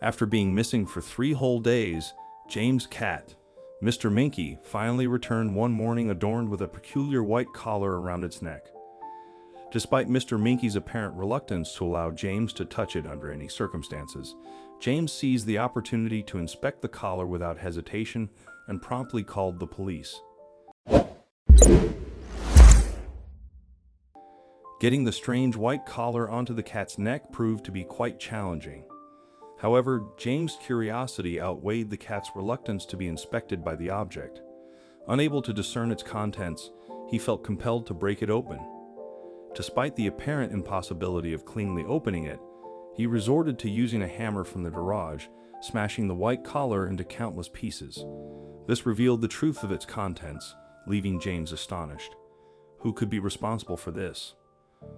After being missing for 3 whole days, James' cat, Mr. Minky, finally returned one morning adorned with a peculiar white collar around its neck. Despite Mr. Minky's apparent reluctance to allow James to touch it under any circumstances, James seized the opportunity to inspect the collar without hesitation and promptly called the police. Getting the strange white collar onto the cat's neck proved to be quite challenging. However, James' curiosity outweighed the cat's reluctance to be inspected by the object. Unable to discern its contents, he felt compelled to break it open. Despite the apparent impossibility of cleanly opening it, he resorted to using a hammer from the garage, smashing the white collar into countless pieces. This revealed the truth of its contents, leaving James astonished. Who could be responsible for this?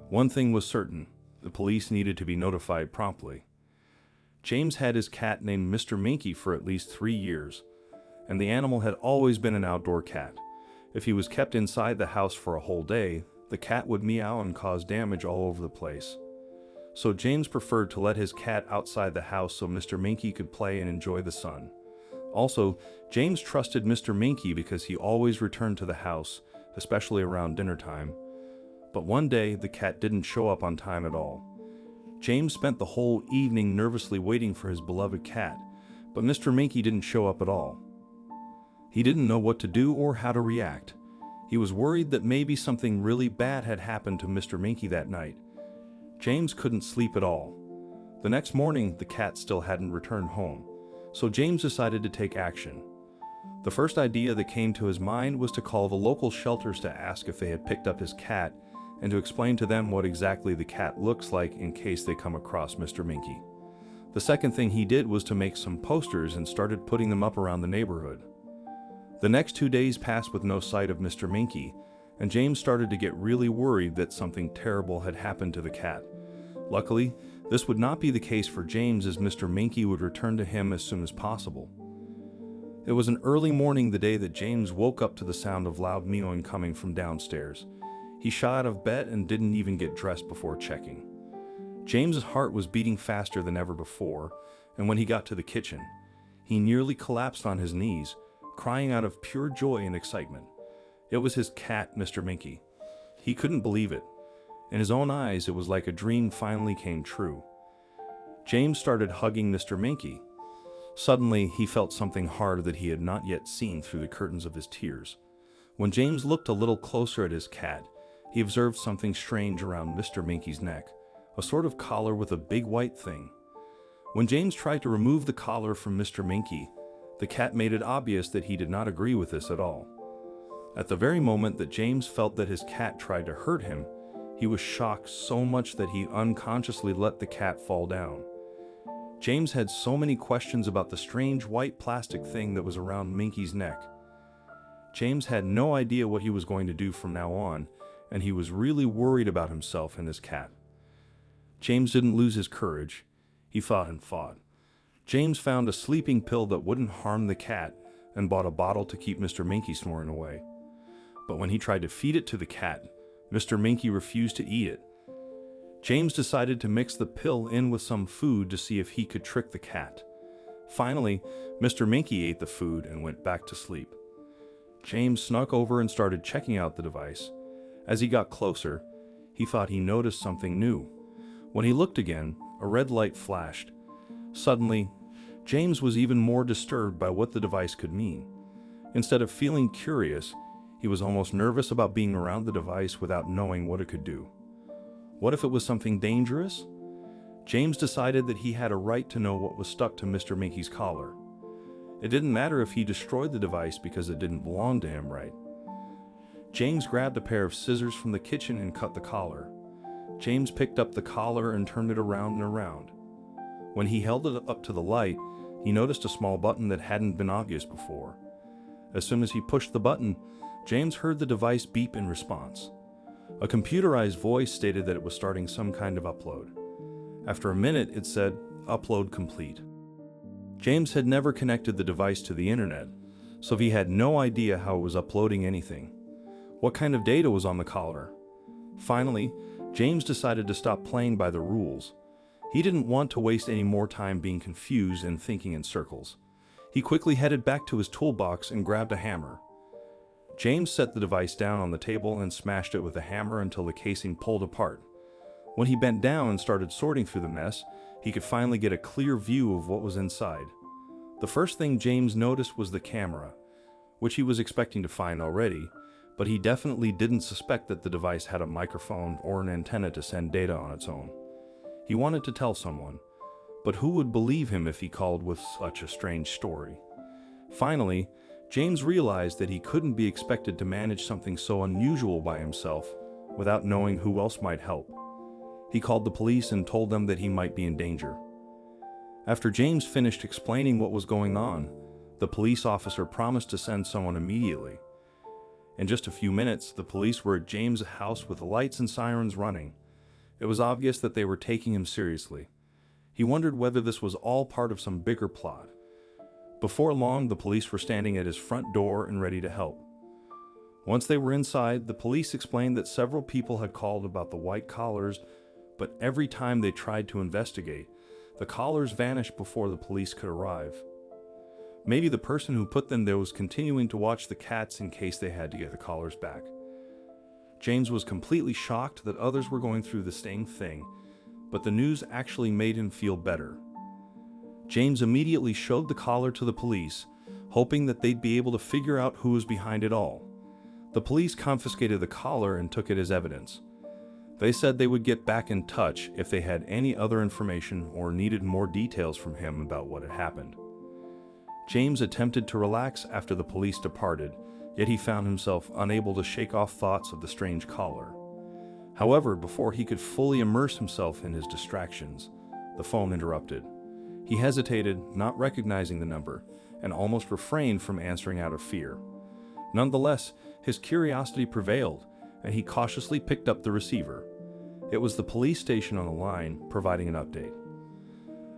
One thing was certain: the police needed to be notified promptly. James had his cat named Mr. Minky for at least 3 years, and the animal had always been an outdoor cat. If he was kept inside the house for a whole day, the cat would meow and cause damage all over the place. So James preferred to let his cat outside the house so Mr. Minky could play and enjoy the sun. Also, James trusted Mr. Minky because he always returned to the house, especially around dinner time. But one day, the cat didn't show up on time at all. James spent the whole evening nervously waiting for his beloved cat, but Mr. Minky didn't show up at all. He didn't know what to do or how to react. He was worried that maybe something really bad had happened to Mr. Minky that night. James couldn't sleep at all. The next morning, the cat still hadn't returned home, so James decided to take action. The first idea that came to his mind was to call the local shelters to ask if they had picked up his cat and to explain to them what exactly the cat looks like in case they come across Mr. Minky. The second thing he did was to make some posters and started putting them up around the neighborhood. The next 2 days passed with no sight of Mr. Minky, and James started to get really worried that something terrible had happened to the cat. Luckily, this would not be the case for James, as Mr. Minky would return to him as soon as possible. It was an early morning the day that James woke up to the sound of loud meowing coming from downstairs. He shot out of bed and didn't even get dressed before checking. James's heart was beating faster than ever before, and when he got to the kitchen, he nearly collapsed on his knees, crying out of pure joy and excitement. It was his cat, Mr. Minky. He couldn't believe it. In his own eyes, it was like a dream finally came true. James started hugging Mr. Minky. Suddenly, he felt something hard that he had not yet seen through the curtains of his tears. When James looked a little closer at his cat, he observed something strange around Mr. Minky's neck, a sort of collar with a big white thing. When James tried to remove the collar from Mr. Minky, the cat made it obvious that he did not agree with this at all. At the very moment that James felt that his cat tried to hurt him, he was shocked so much that he unconsciously let the cat fall down. James had so many questions about the strange white plastic thing that was around Minky's neck. James had no idea what he was going to do from now on, and he was really worried about himself and his cat. James didn't lose his courage. He fought and fought. James found a sleeping pill that wouldn't harm the cat and bought a bottle to keep Mr. Minky snoring away. But when he tried to feed it to the cat, Mr. Minky refused to eat it. James decided to mix the pill in with some food to see if he could trick the cat. Finally, Mr. Minky ate the food and went back to sleep. James snuck over and started checking out the device. As he got closer, he thought he noticed something new. When he looked again, a red light flashed. Suddenly, James was even more disturbed by what the device could mean. Instead of feeling curious, he was almost nervous about being around the device without knowing what it could do. What if it was something dangerous? James decided that he had a right to know what was stuck to Mr. Minky's collar. It didn't matter if he destroyed the device because it didn't belong to him, right? James grabbed a pair of scissors from the kitchen and cut the collar. James picked up the collar and turned it around and around. When he held it up to the light, he noticed a small button that hadn't been obvious before. As soon as he pushed the button, James heard the device beep in response. A computerized voice stated that it was starting some kind of upload. After a minute, it said, "Upload complete." James had never connected the device to the internet, so he had no idea how it was uploading anything. What kind of data was on the collar? Finally, James decided to stop playing by the rules. He didn't want to waste any more time being confused and thinking in circles. He quickly headed back to his toolbox and grabbed a hammer. James set the device down on the table and smashed it with a hammer until the casing pulled apart. When he bent down and started sorting through the mess, he could finally get a clear view of what was inside. The first thing James noticed was the camera, which he was expecting to find already, but he definitely didn't suspect that the device had a microphone or an antenna to send data on its own. He wanted to tell someone, but who would believe him if he called with such a strange story? Finally, James realized that he couldn't be expected to manage something so unusual by himself without knowing who else might help. He called the police and told them that he might be in danger. After James finished explaining what was going on, the police officer promised to send someone immediately. In just a few minutes, the police were at James' house with the lights and sirens running. It was obvious that they were taking him seriously. He wondered whether this was all part of some bigger plot. Before long, the police were standing at his front door and ready to help. Once they were inside, the police explained that several people had called about the white collars, but every time they tried to investigate, the collars vanished before the police could arrive. Maybe the person who put them there was continuing to watch the cats in case they had to get the collars back. James was completely shocked that others were going through the same thing, but the news actually made him feel better. James immediately showed the collar to the police, hoping that they'd be able to figure out who was behind it all. The police confiscated the collar and took it as evidence. They said they would get back in touch if they had any other information or needed more details from him about what had happened. James attempted to relax after the police departed, yet he found himself unable to shake off thoughts of the strange collar. However, before he could fully immerse himself in his distractions, the phone interrupted. He hesitated, not recognizing the number, and almost refrained from answering out of fear. Nonetheless, his curiosity prevailed, and he cautiously picked up the receiver. It was the police station on the line, providing an update.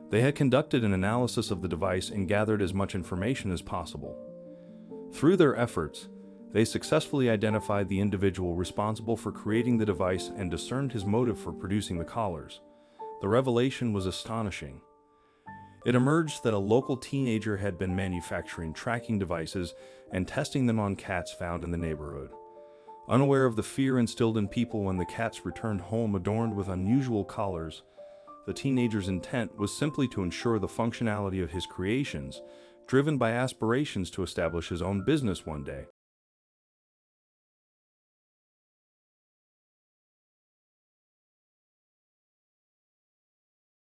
They had conducted an analysis of the device and gathered as much information as possible. Through their efforts, they successfully identified the individual responsible for creating the device and discerned his motive for producing the collars. The revelation was astonishing. It emerged that a local teenager had been manufacturing tracking devices and testing them on cats found in the neighborhood. Unaware of the fear instilled in people when the cats returned home adorned with unusual collars, the teenager's intent was simply to ensure the functionality of his creations, driven by aspirations to establish his own business one day.